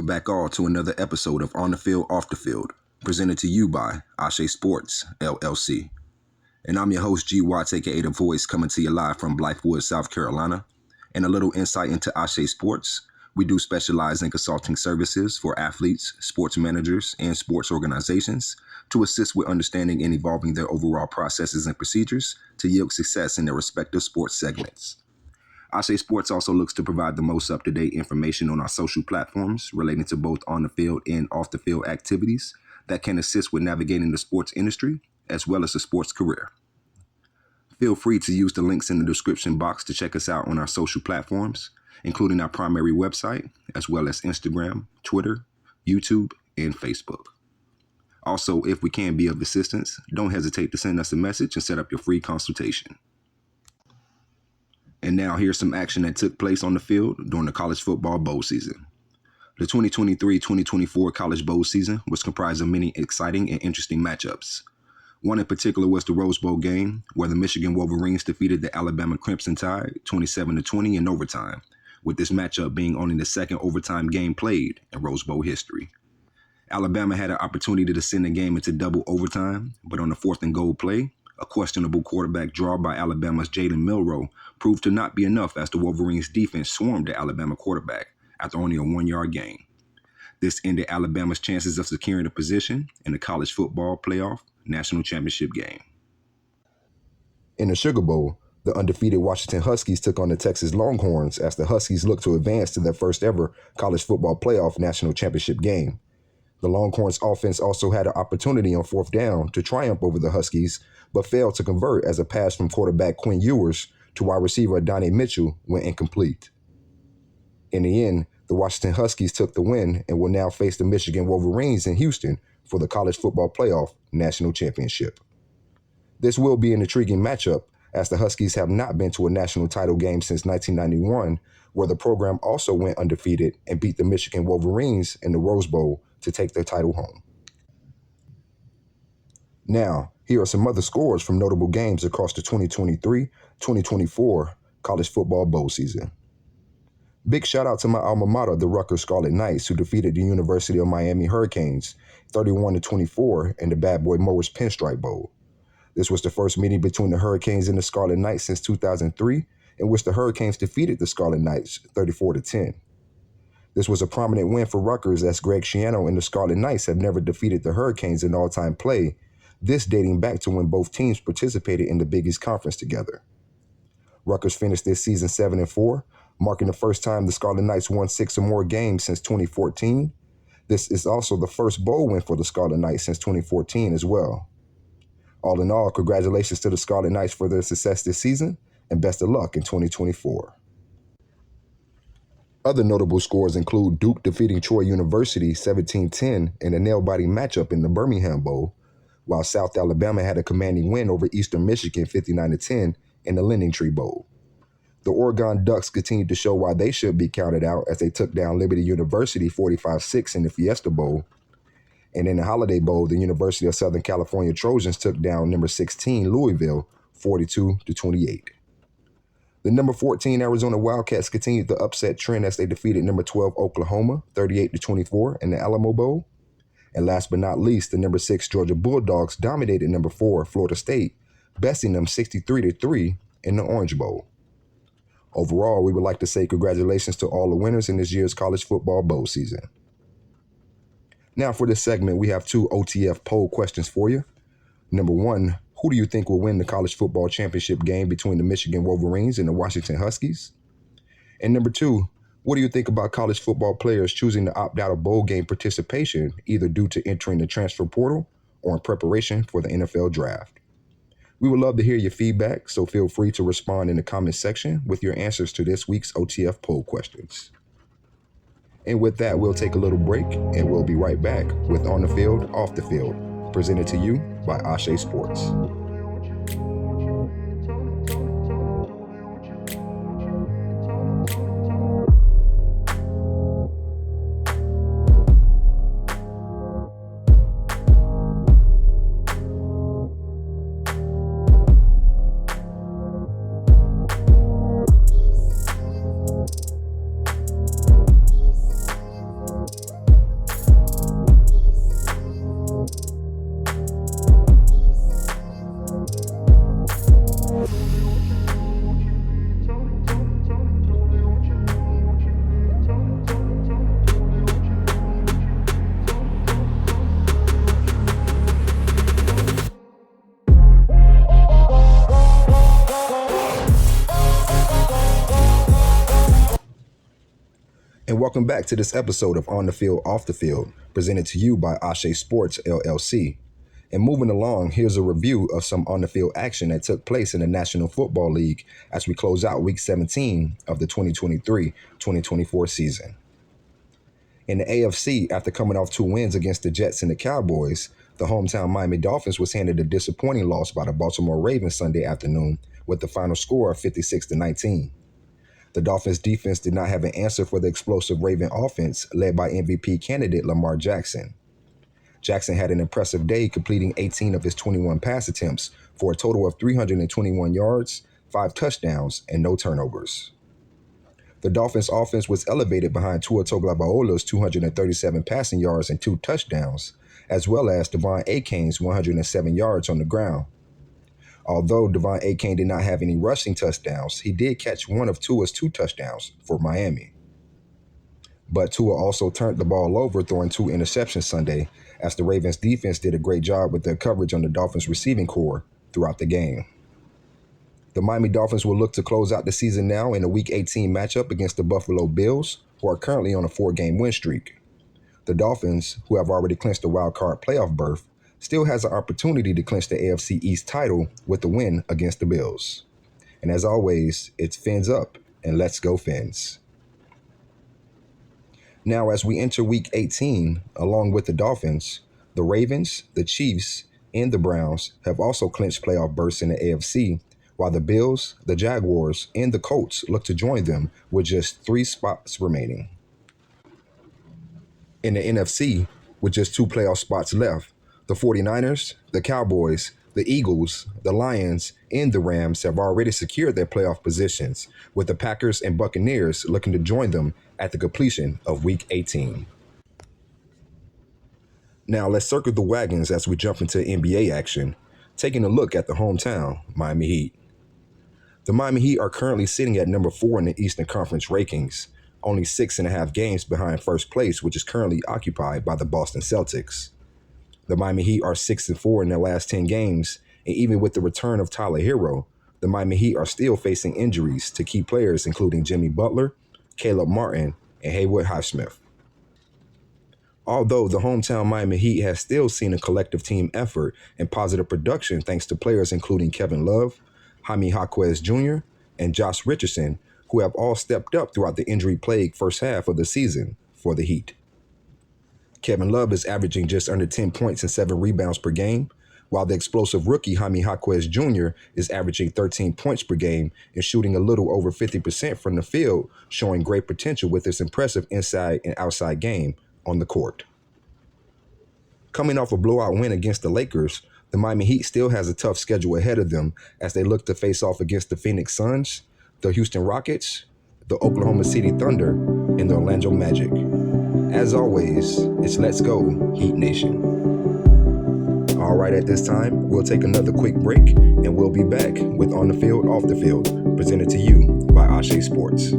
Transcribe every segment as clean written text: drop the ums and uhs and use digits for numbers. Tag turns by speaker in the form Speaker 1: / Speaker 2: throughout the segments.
Speaker 1: Welcome back all to another episode of On the Field, Off the Field, presented to you by ASE Sports, LLC. And I'm your host, G. Watts, a.k.a. The Voice, coming to you live from Blythewood, South Carolina. And a little insight into ASE Sports. We do specialize in consulting services for athletes, sports managers, and sports organizations to assist with understanding and evolving their overall processes and procedures to yield success in their respective sports segments. ASE Sports also looks to provide the most up-to-date information on our social platforms relating to both on-the-field and off-the-field activities that can assist with navigating the sports industry as well as the sports career. Feel free to use the links in the description box to check us out on our social platforms, including our primary website, as well as Instagram, Twitter, YouTube, and Facebook. Also, if we can be of assistance, don't hesitate to send us a message and set up your free consultation. And now here's some action that took place on the field during the college football bowl season. The 2023-2024 college bowl season was comprised of many exciting and interesting matchups. One in particular was the Rose Bowl game, where the Michigan Wolverines defeated the Alabama Crimson Tide 27-20 in overtime, with this matchup being only the second overtime game played in Rose Bowl history. Alabama had an opportunity to send the game into double overtime, but on the 4th and goal play, a questionable quarterback draw by Alabama's Jalen Milroe proved to not be enough as the Wolverines' defense swarmed the Alabama quarterback after only a 1-yard gain. This ended Alabama's chances of securing a position in the college football playoff national championship game.
Speaker 2: In the Sugar Bowl, the undefeated Washington Huskies took on the Texas Longhorns as the Huskies looked to advance to their first ever college football playoff national championship game. The Longhorns offense also had an opportunity on 4th down to triumph over the Huskies, but failed to convert as a pass from quarterback Quinn Ewers to wide receiver Adonai Mitchell went incomplete. In the end, the Washington Huskies took the win and will now face the Michigan Wolverines in Houston for the college football playoff national championship. This will be an intriguing matchup as the Huskies have not been to a national title game since 1991, where the program also went undefeated and beat the Michigan Wolverines in the Rose Bowl to take their title home. Now, here are some other scores from notable games across the 2023-2024 college football bowl season. Big shout out to my alma mater, the Rutgers Scarlet Knights, who defeated the University of Miami Hurricanes 31-24 in the Bad Boy Mowers Pinstripe Bowl. This was the first meeting between the Hurricanes and the Scarlet Knights since 2003, in which the Hurricanes defeated the Scarlet Knights 34-10. This was a prominent win for Rutgers as Greg Schiano and the Scarlet Knights have never defeated the Hurricanes in all-time play, this dating back to when both teams participated in the Big East Conference together. Rutgers finished this season 7-4, marking the first time the Scarlet Knights won 6 or more games since 2014. This is also the first bowl win for the Scarlet Knights since 2014 as well. All in all, congratulations to the Scarlet Knights for their success this season, and best of luck in 2024. Other notable scores include Duke defeating Troy University 17-10 in a nail-biting matchup in the Birmingham Bowl, while South Alabama had a commanding win over Eastern Michigan 59-10 in the Lending Tree Bowl. The Oregon Ducks continued to show why they should be counted out as they took down Liberty University 45-6 in the Fiesta Bowl. And in the Holiday Bowl, the University of Southern California Trojans took down number 16 Louisville 42-28. The number 14 Arizona Wildcats continued the upset trend as they defeated number 12 Oklahoma 38-24 in the Alamo Bowl. And last but not least, the number 6 Georgia Bulldogs dominated number 4 Florida State, besting them 63-3 in the Orange Bowl. Overall, we would like to say congratulations to all the winners in this year's college football bowl season. Now for this segment, we have 2 OTF poll questions for you. Number 1, who do you think will win the college football championship game between the Michigan Wolverines and the Washington Huskies? And number 2, what do you think about college football players choosing to opt out of bowl game participation, either due to entering the transfer portal or in preparation for the NFL draft? We would love to hear your feedback, so feel free to respond in the comments section with your answers to this week's OTF poll questions. And with that, we'll take a little break, and we'll be right back with On the Field, Off the Field, presented to you by ASE Sports. And welcome back to this episode of On the Field, Off the Field, presented to you by ASE Sports, LLC. And moving along, here's a review of some on-the-field action that took place in the National Football League as we close out Week 17 of the 2023-2024 season. In the AFC, after coming off 2 wins against the Jets and the Cowboys, the hometown Miami Dolphins was handed a disappointing loss by the Baltimore Ravens Sunday afternoon with the final score of 56-19. The Dolphins defense did not have an answer for the explosive Raven offense led by MVP candidate Lamar Jackson. Jackson had an impressive day, completing 18 of his 21 pass attempts for a total of 321 yards, 5 touchdowns, and no turnovers. The Dolphins' offense was elevated behind Tua Tagovailoa's 237 passing yards and 2 touchdowns, as well as Devon Achane's 107 yards on the ground. Although Devon Achane did not have any rushing touchdowns, he did catch one of Tua's 2 touchdowns for Miami. But Tua also turned the ball over, throwing 2 interceptions Sunday, as the Ravens defense did a great job with their coverage on the Dolphins receiving corps throughout the game. The Miami Dolphins will look to close out the season now in a Week 18 matchup against the Buffalo Bills, who are currently on a 4-game win streak. The Dolphins, who have already clinched the wild card playoff berth, still has an opportunity to clinch the AFC East title with the win against the Bills. And as always, it's fins up and let's go Fins. Now, as we enter Week 18, along with the Dolphins, the Ravens, the Chiefs, and the Browns have also clinched playoff berths in the AFC, while the Bills, the Jaguars, and the Colts look to join them with just 3 spots remaining. In the NFC, with just 2 playoff spots left, the 49ers, the Cowboys, the Eagles, the Lions, and the Rams have already secured their playoff positions, with the Packers and Buccaneers looking to join them at the completion of Week 18. Now let's circle the wagons as we jump into NBA action, taking a look at the hometown Miami Heat. The Miami Heat are currently sitting at number 4 in the Eastern Conference rankings, only 6.5 games behind first place, which is currently occupied by the Boston Celtics. The Miami Heat are 6-4 in their last 10 games, and even with the return of Tyler Hero, the Miami Heat are still facing injuries to key players including Jimmy Butler, Caleb Martin, and Haywood Highsmith. Although the hometown Miami Heat has still seen a collective team effort and positive production thanks to players including Kevin Love, Jaime Jaquez Jr., and Josh Richardson, who have all stepped up throughout the injury-plagued first half of the season for the Heat. Kevin Love is averaging just under 10 points and 7 rebounds per game, while the explosive rookie Jaime Jaquez Jr. is averaging 13 points per game and shooting a little over 50% from the field, showing great potential with his impressive inside and outside game on the court. Coming off a blowout win against the Lakers, the Miami Heat still has a tough schedule ahead of them as they look to face off against the Phoenix Suns, the Houston Rockets, the Oklahoma City Thunder, and the Orlando Magic. As always, it's Let's Go, Heat Nation. All right, at this time, we'll take another quick break, and we'll be back with On the Field, Off the Field, presented to you by ASE Sports.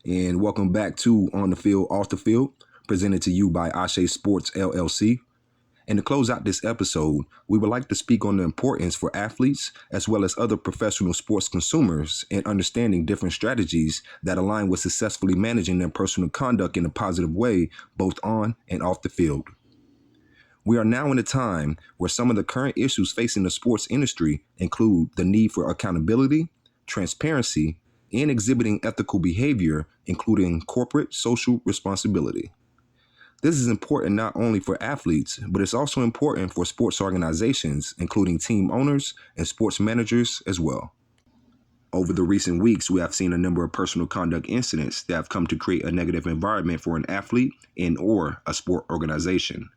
Speaker 2: And welcome back to On the Field, Off the Field, presented to you by ASE Sports, LLC. And to close out this episode, we would like to speak on the importance for athletes as well as other professional sports consumers in understanding different strategies that align with successfully managing their personal conduct in a positive way, both on and off the field. We are now in a time where some of the current issues facing the sports industry include the need for accountability, transparency, and exhibiting ethical behavior, including corporate social responsibility.
Speaker 1: This is important not only for athletes, but it's also important for sports organizations, including team owners and sports managers as well. Over the recent weeks, we have seen a number of personal conduct incidents that have come to create a negative environment for an athlete and or a sport organization.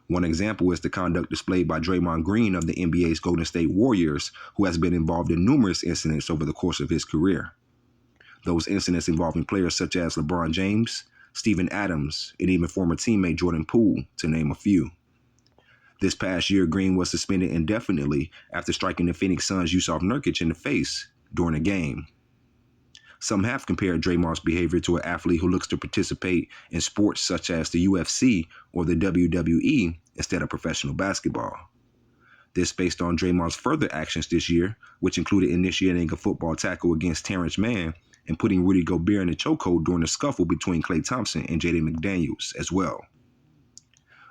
Speaker 1: One example is the conduct displayed by Draymond Green of the NBA's Golden State Warriors, who has been involved in numerous incidents over the course of his career. Those incidents involving players such as LeBron James, Steven Adams, and even former teammate Jordan Poole, to name a few. This past year, Green was suspended indefinitely after striking the Phoenix Suns' Yusuf Nurkic in the face during a game. Some have compared Draymond's behavior to an athlete who looks to participate in sports such as the UFC or the WWE instead of professional basketball. This based on Draymond's further actions this year, which included initiating a football tackle against Terrence Mann and putting Rudy Gobert in a chokehold during a scuffle between Klay Thompson and Jaden McDaniels as well.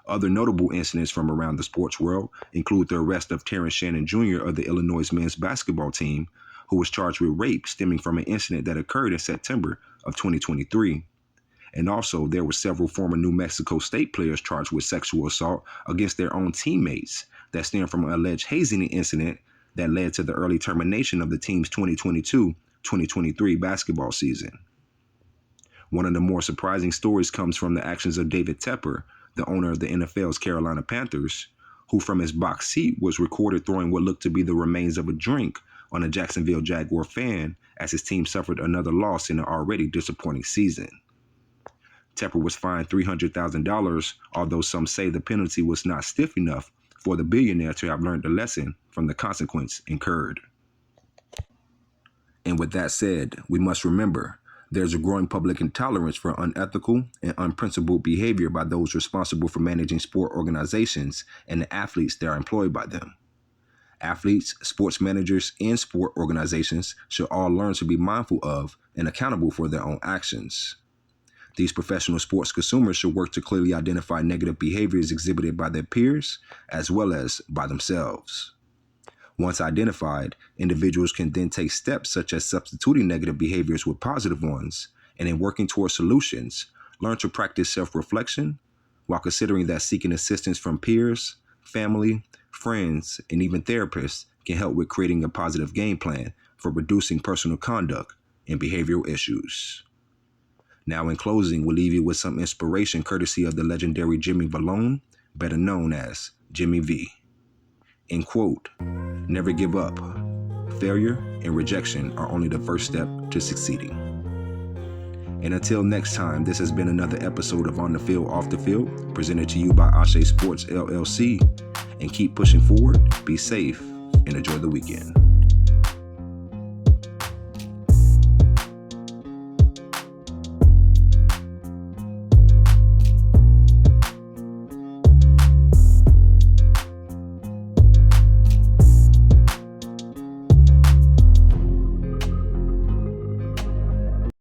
Speaker 1: Other notable incidents from around the sports world include the arrest of Terrence Shannon Jr. of the Illinois men's basketball team, who was charged with rape stemming from an incident that occurred in September of 2023. And also, there were several former New Mexico State players charged with sexual assault against their own teammates that stemmed from an alleged hazing incident that led to the early termination of the team's 2022-2023 basketball season. One of the more surprising stories comes from the actions of David Tepper, the owner of the NFL's Carolina Panthers, who from his box seat was recorded throwing what looked to be the remains of a drink on a Jacksonville Jaguar fan as his team suffered another loss in an already disappointing season. Tepper was fined $300,000, although some say the penalty was not stiff enough for the billionaire to have learned the lesson from the consequence incurred. And with that said, we must remember there's a growing public intolerance for unethical and unprincipled behavior by those responsible for managing sport organizations and the athletes that are employed by them. Athletes, sports managers, and sport organizations should all learn to be mindful of and accountable for their own actions. These professional sports consumers should work to clearly identify negative behaviors exhibited by their peers as well as by themselves. Once identified, individuals can then take steps such as substituting negative behaviors with positive ones, and in working towards solutions, learn to practice self-reflection while considering that seeking assistance from peers, family, friends, and even therapists can help with creating a positive game plan for reducing personal conduct and behavioral issues. Now, in closing, we'll leave you with some inspiration courtesy of the legendary Jimmy Valone, better known as Jimmy V. In quote, "Never give up. Failure and rejection are only the first step to succeeding." And until next time, this has been another episode of On the Field, Off the Field, presented to you by ASE Sports, LLC. And keep pushing forward, be safe, and enjoy the weekend.